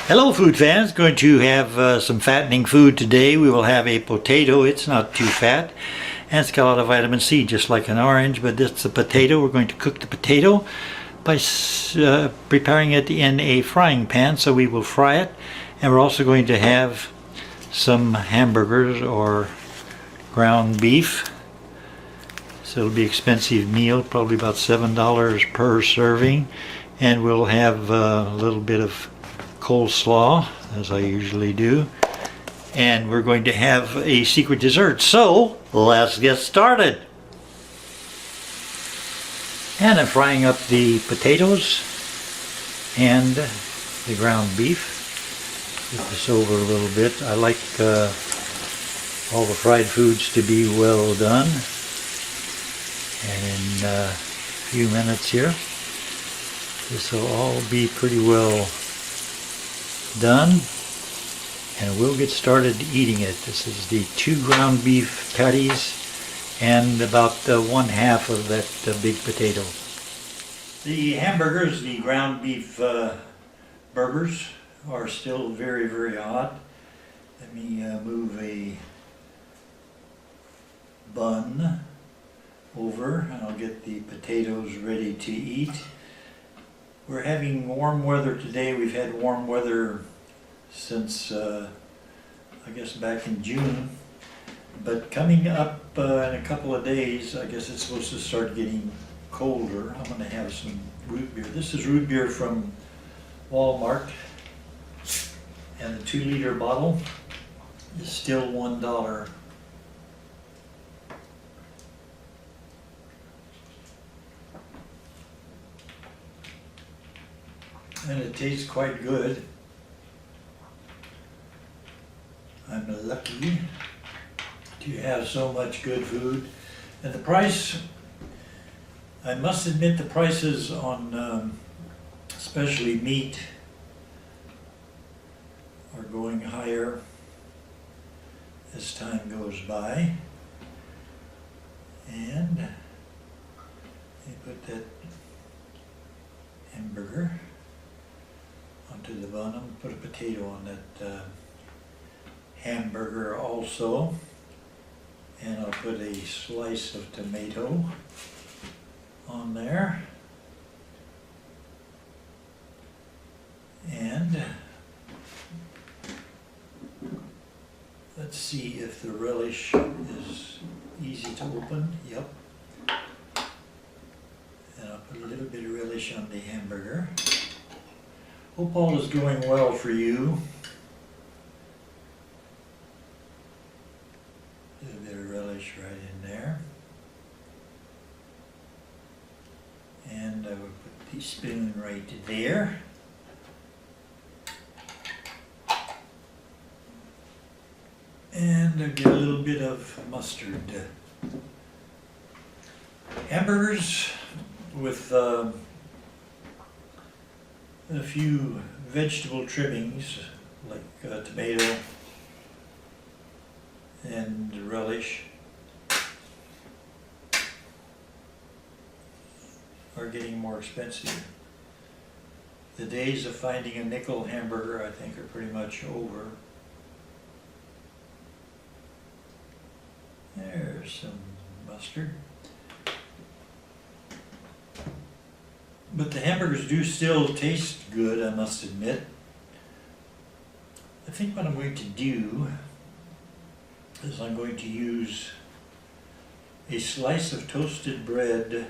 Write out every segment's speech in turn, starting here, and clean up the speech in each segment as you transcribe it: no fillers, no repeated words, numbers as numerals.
Hello food fans, going to have some fattening food today. We will have a potato. It's not too fat and it's got a lot of vitamin C just like an orange, but it's a potato. We're going to cook the potato by preparing it in a frying pan, so we will fry it. And we're also going to have some hamburgers or ground beef. So it'll be an expensive meal, probably about $7 per serving. And we'll have a little bit of Cole Slaw, as I usually do, and we're going to have a secret dessert. So let's get started. And I'm frying up the potatoes and the ground beef. Get this over a little bit. I like all the fried foods to be well done. And in a few minutes here, this will all be pretty well done, and we'll get started eating it. This is the 2 ground beef patties and about 1/2 of that big potato. The hamburgers, the ground beef burgers, are still very, very hot. Let me move a bun over and I'll get the potatoes ready to eat. We're having warm weather today. We've had warm weather since I guess back in June, but coming up in a couple of days, I guess it's supposed to start getting colder. I'm going to have some root beer. This is root beer from Walmart, and the 2-liter bottle is still $1. And it tastes quite good. I'm lucky to have so much good food. And the price, I must admit, the prices on especially meat are going higher as time goes by. And they put that hamburger onto the bun. I'm going to put a potato on that hamburger also, and I'll put a slice of tomato on there, and let's see if the relish is easy to open. Yep. And I'll put a little bit of relish on the hamburger. Hope all is going well for you. A little bit of relish right in there. And I will put the spoon right there. And I'll get a little bit of mustard. Hamburgers with a few vegetable trimmings like tomato and relish are getting more expensive. The days of finding a nickel hamburger, I think, are pretty much over. There's some mustard. But the hamburgers do still taste good, I must admit. I think what I'm going to do is I'm going to use a slice of toasted bread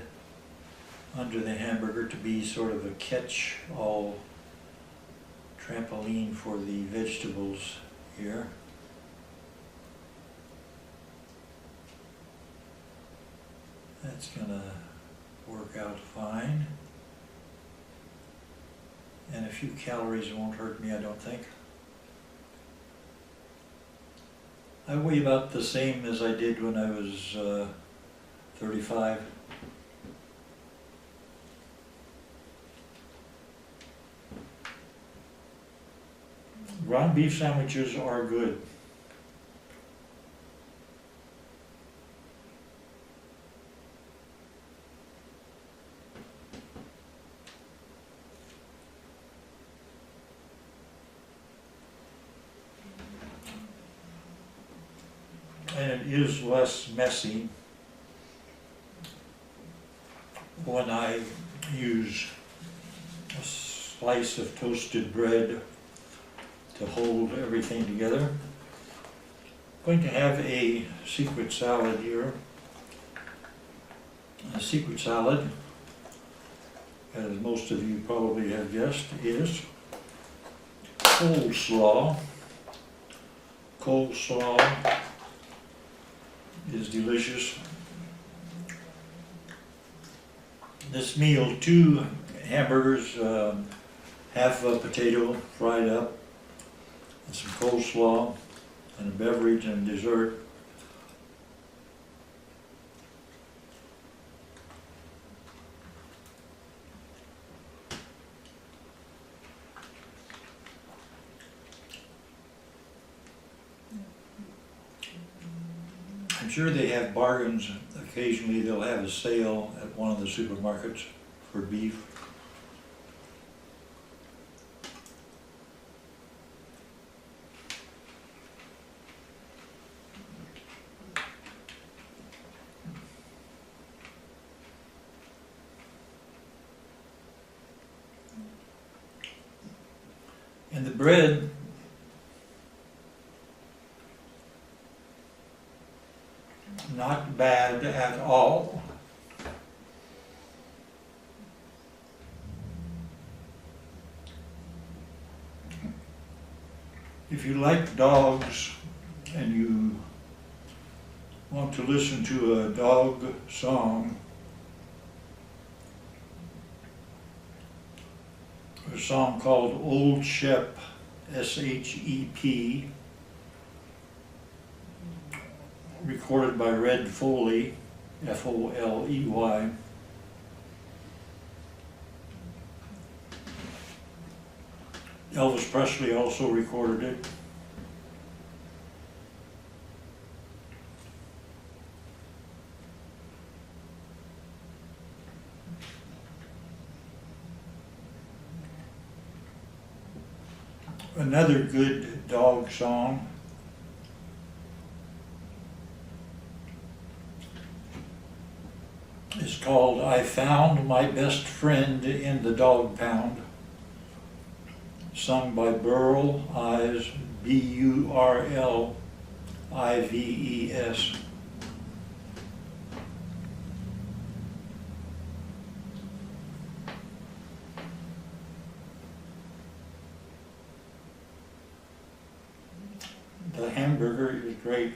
under the hamburger to be sort of a catch-all trampoline for the vegetables here. That's gonna work out fine. And a few calories won't hurt me, I don't think. I weigh about the same as I did when I was 35. Ground beef sandwiches are good. and it is less messy when I use a slice of toasted bread to hold everything together. I'm going to have a secret salad here. A secret salad, as most of you probably have guessed, is Cole Slaw. Cole Slaw is delicious. This meal, 2 hamburgers, half a potato fried up, and some coleslaw, and a beverage and dessert. I'm sure they have bargains. Occasionally they'll have a sale at one of the supermarkets for beef. And the bread, not bad at all. If you like dogs and you want to listen to a dog song, a song called Old Shep, S-H-E-P, recorded by Red Foley, F-O-L-E-Y. Elvis Presley also recorded it. Another good dog song is called I Found My Best Friend in the Dog Pound, sung by Burl Ives, B-U-R-L-I-V-E-S. The hamburger is great.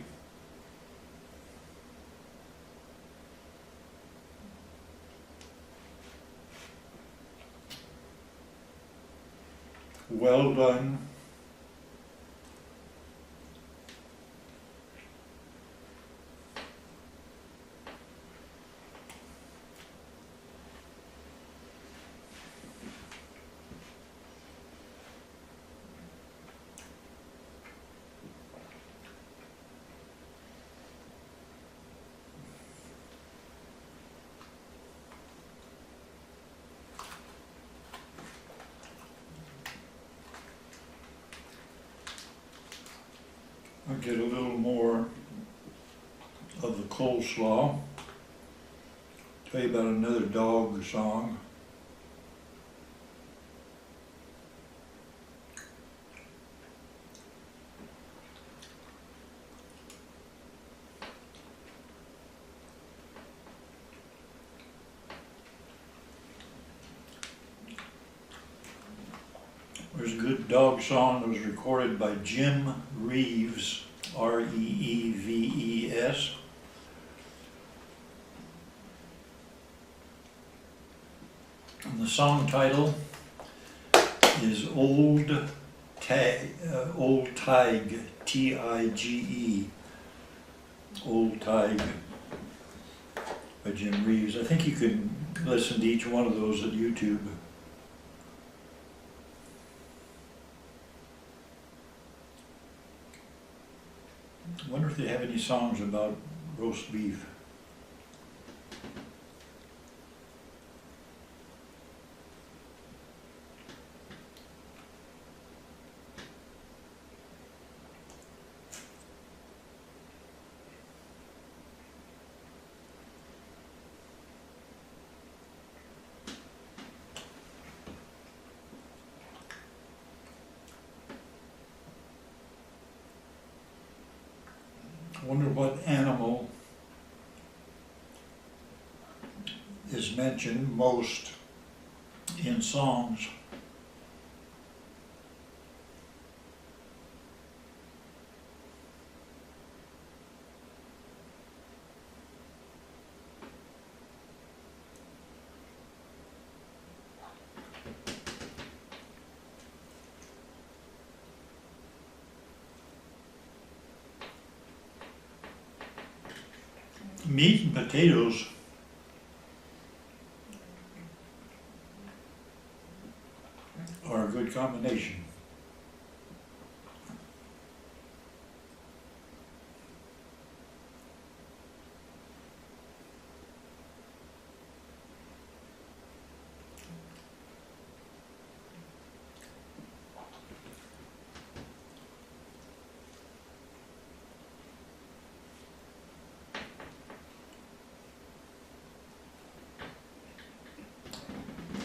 Well done. I'll get a little more of the coleslaw. Tell you about another dog song. There's a good dog song that was recorded by Jim Reeves, R-E-E-V-E-S. And the song title is Old Tige, T-I-G-E, Old Tige by Jim Reeves. I think you can listen to each one of those at YouTube. I wonder if they have any songs about roast beef. I wonder what animal is mentioned most in songs. Meat and potatoes are a good combination.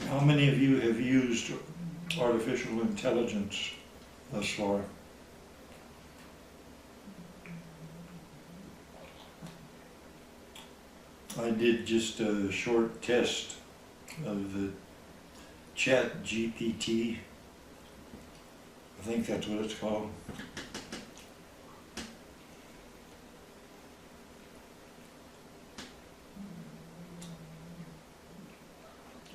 How many of you have used artificial intelligence thus far? I did just a short test of the Chat GPT. I think that's what it's called.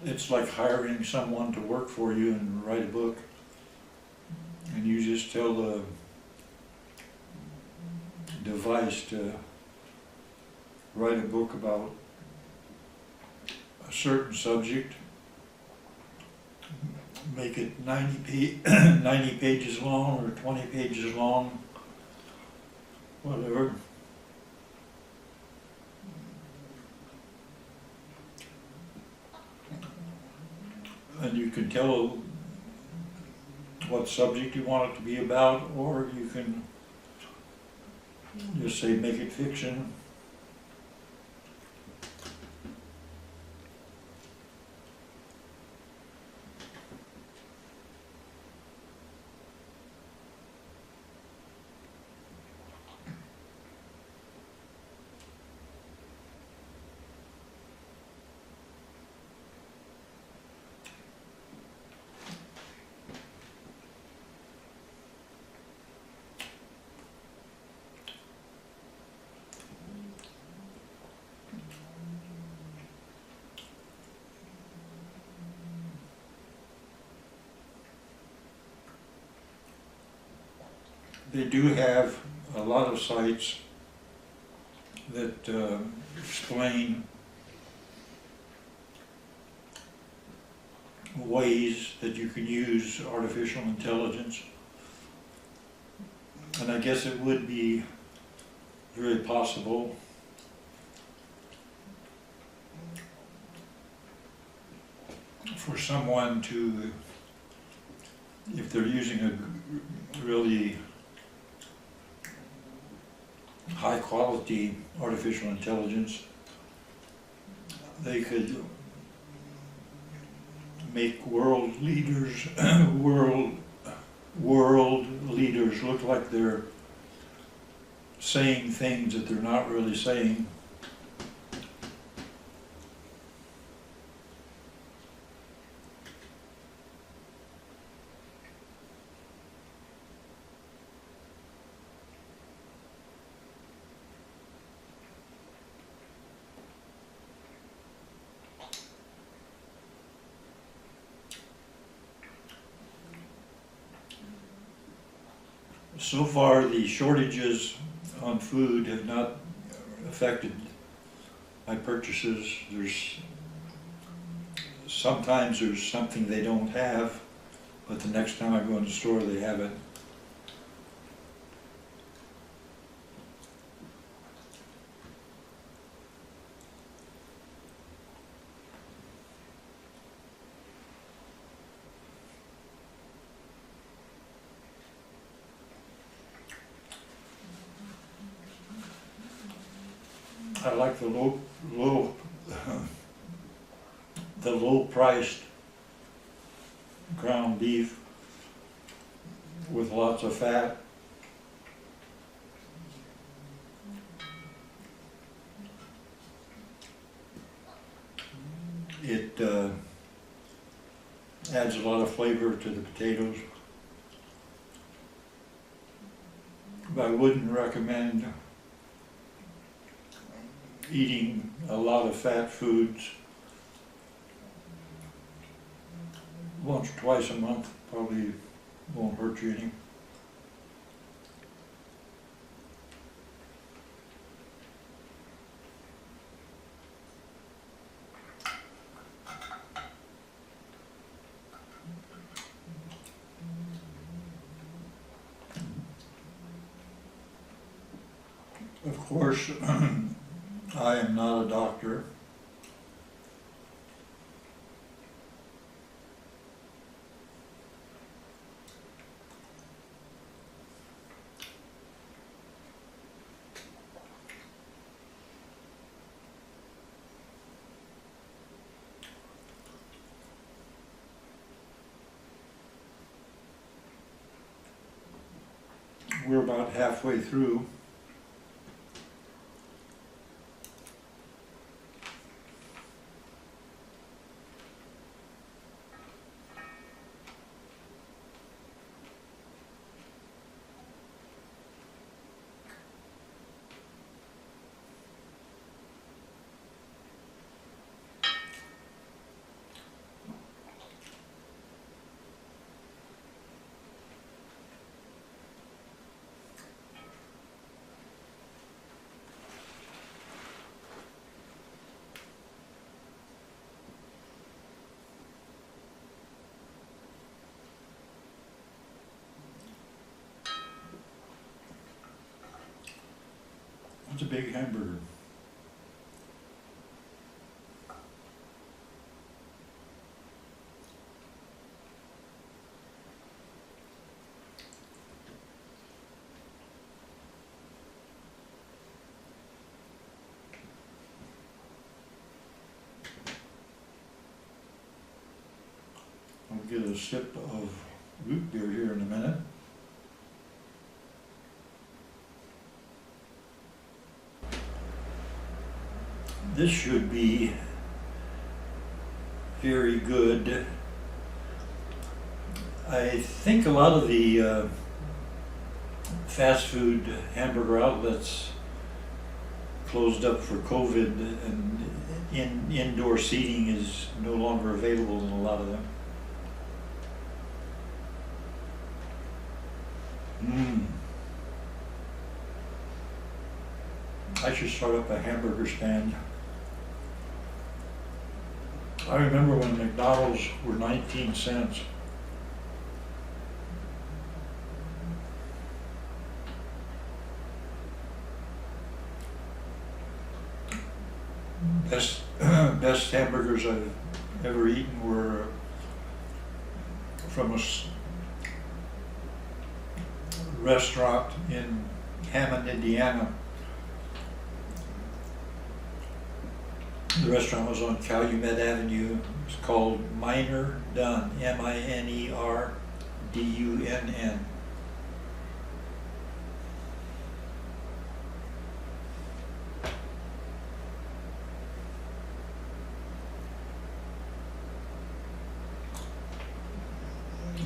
It's like hiring someone to work for you and write a book. And you just tell the device to write a book about a certain subject, make it 90 pages long or 20 pages long, whatever. And you can tell what subject you want it to be about, or you can just say make it fiction. They do have a lot of sites that explain ways that you can use artificial intelligence. And I guess it would be very possible for someone to, if they're using a really high quality artificial intelligence, they could make world leaders world leaders look like they're saying things that they're not really saying. So far, the shortages on food have not affected my purchases. Sometimes there's something they don't have, but the next time I go in the store, they have it. I like the low priced ground beef with lots of fat. It adds a lot of flavor to the potatoes. But I wouldn't recommend eating a lot of fat foods once or twice a month. Probably won't hurt you any. Of course, I am not a doctor. We're about halfway through. It's a big hamburger. I'll get a sip of root beer here in a minute. This should be very good. I think a lot of the fast food hamburger outlets closed up for COVID, and indoor seating is no longer available in a lot of them. I should start up a hamburger stand. I remember when McDonald's were 19 cents. Best hamburgers I've ever eaten were from a restaurant in Hammond, Indiana. The restaurant was on Calumet Avenue. It's called Miner Dunn, M-I-N-E-R-D-U-N-N.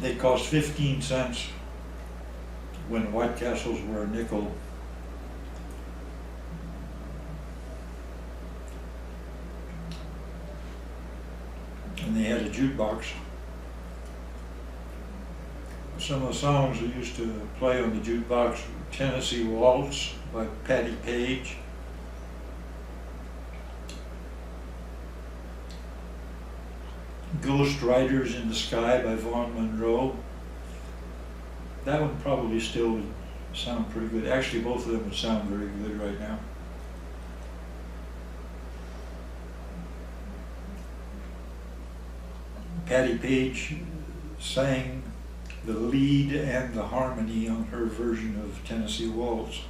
They cost 15 cents when White Castles were a nickel. And they had a jukebox. Some of the songs they used to play on the jukebox were Tennessee Waltz by Patti Page, Ghost Riders in the Sky by Vaughn Monroe. That one probably still would sound pretty good. Actually, both of them would sound very good right now. Patti Page sang the lead and the harmony on her version of Tennessee Waltz.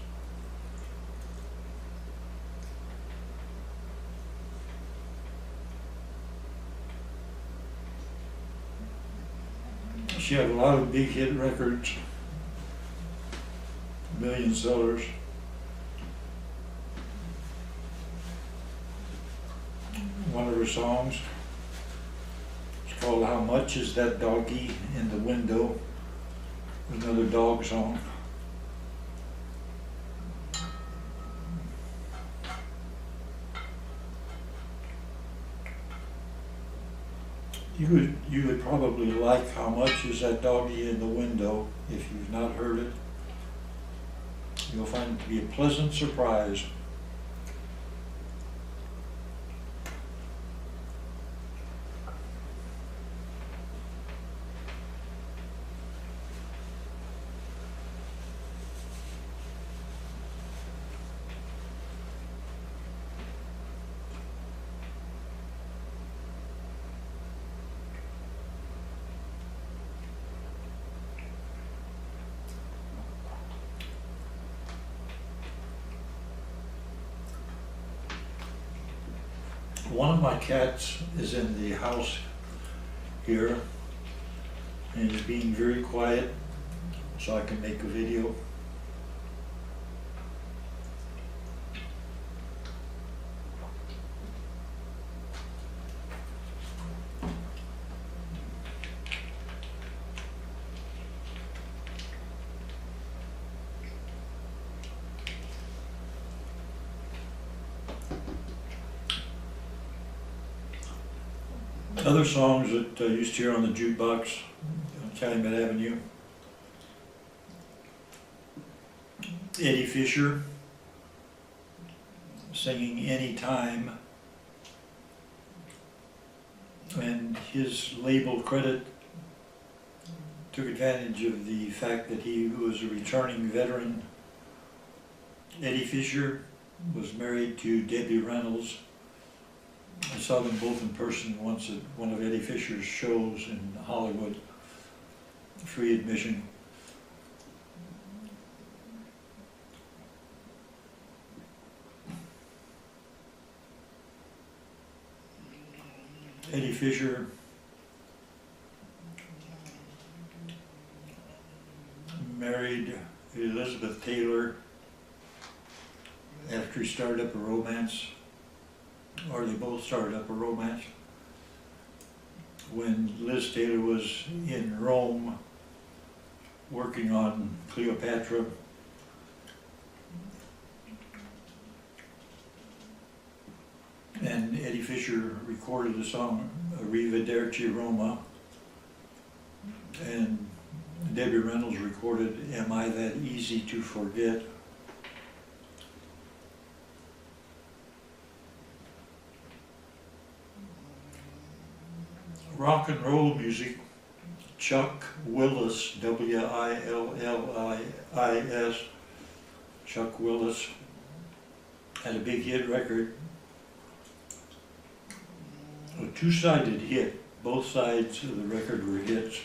She had a lot of big hit records, million sellers. One of her songs, called How Much Is That Doggy in the Window? Another dog song. You would probably like How Much Is That Doggy in the Window if you've not heard it. You'll find it to be a pleasant surprise. One of my cats is in the house here and is being very quiet so I can make a video. Other songs that I used to hear on the jukebox on Calumet Avenue. Eddie Fisher singing Anytime, and his label Credit took advantage of the fact that he was a returning veteran. Eddie Fisher was married to Debbie Reynolds. I saw them both in person once at one of Eddie Fisher's shows in Hollywood, free admission. Eddie Fisher married Elizabeth Taylor after he started up a romance, or they both started up a romance. When Liz Taylor was in Rome working on Cleopatra, and Eddie Fisher recorded the song Arrivederci Roma, and Debbie Reynolds recorded Am I That Easy to Forget? Rock and roll music, Chuck Willis, W-I-L-L-I-S, Chuck Willis, had a big hit record, a two-sided hit. Both sides of the record were hits.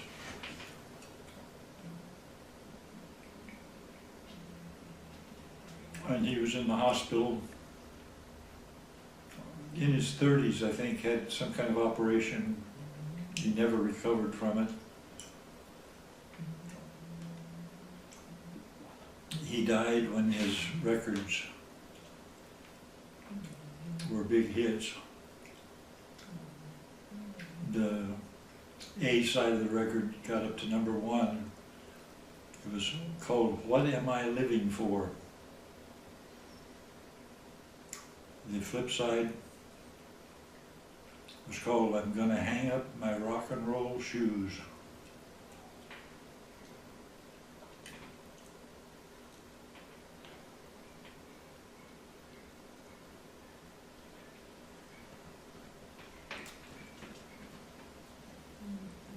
And he was in the hospital in his 30s, I think, had some kind of operation. He never recovered from it. He died when his records were big hits. The A side of the record got up to #1. It was called What Am I Living For? The flip side was called I'm Gonna Hang Up My Rock and Roll Shoes.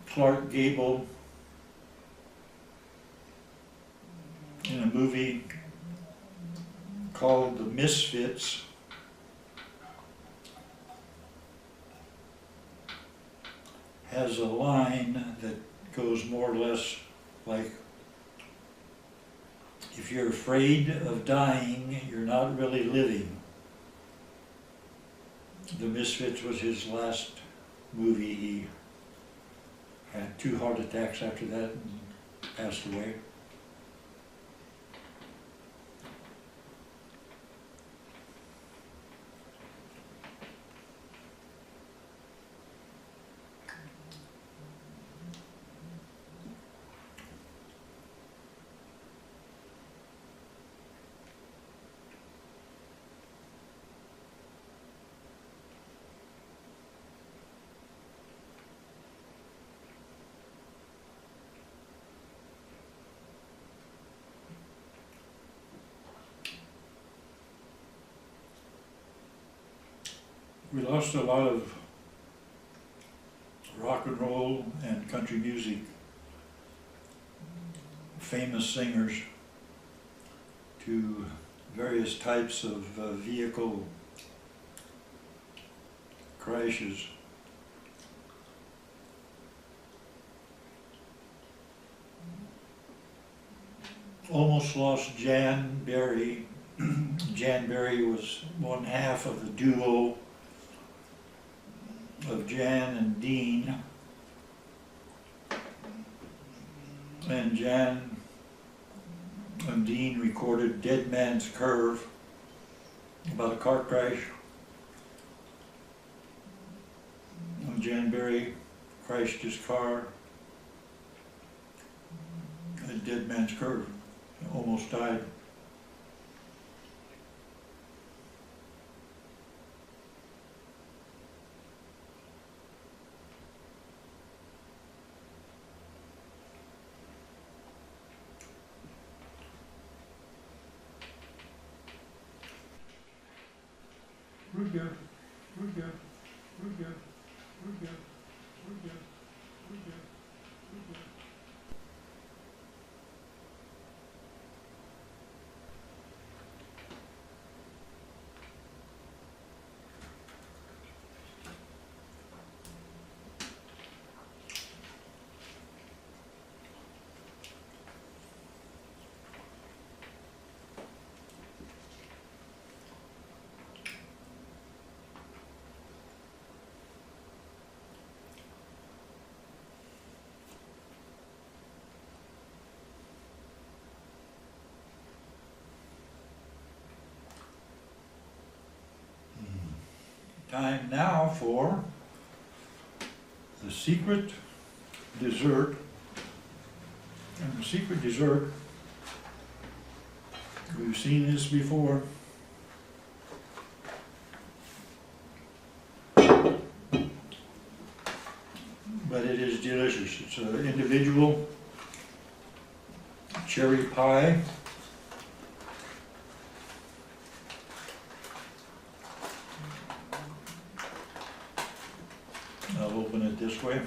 Clark Gable in a movie called The Misfits has a line that goes more or less like, if you're afraid of dying, you're not really living. The Misfits was his last movie. He had 2 heart attacks after that and passed away. We lost a lot of rock and roll and country music, famous singers, to various types of vehicle crashes. Almost lost Jan Berry. Jan Berry was one half of the duo of Jan and Dean. And Jan and Dean recorded Dead Man's Curve about a car crash. And Jan Berry crashed his car at Dead Man's Curve. Almost died. We're good. We're good. We're good. We're good. We're good. We're good. We're good. Time now for the secret dessert. And the secret dessert, we've seen this before. But it is delicious. It's an individual cherry pie. I'll open it this way.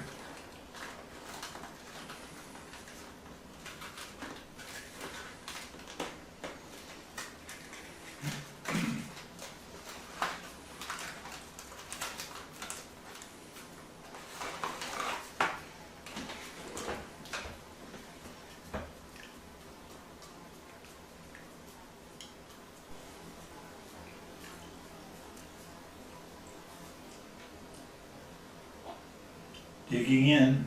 Digging in.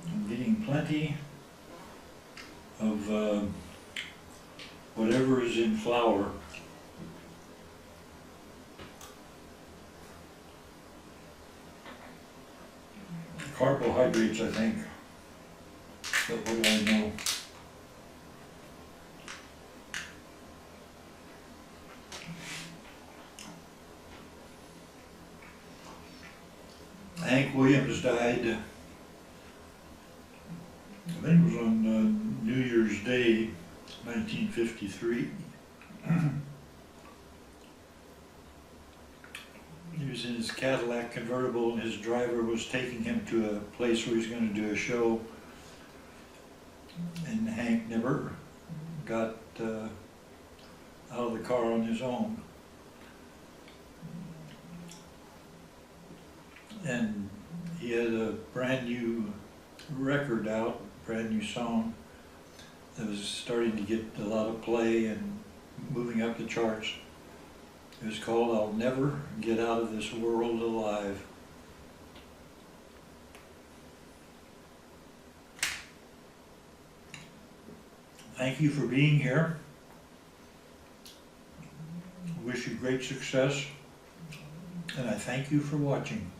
I'm getting plenty of whatever is in flour. Carbohydrates, I think. But what do I know? Hank Williams died, I think it was on New Year's Day, 1953. He was in his Cadillac convertible and his driver was taking him to a place where he was going to do a show. And Hank never got out of the car on his own. And he had a brand new record out, brand new song that was starting to get a lot of play and moving up the charts. It was called "I'll Never Get Out of This World Alive." Thank you for being here. I wish you great success, and I thank you for watching.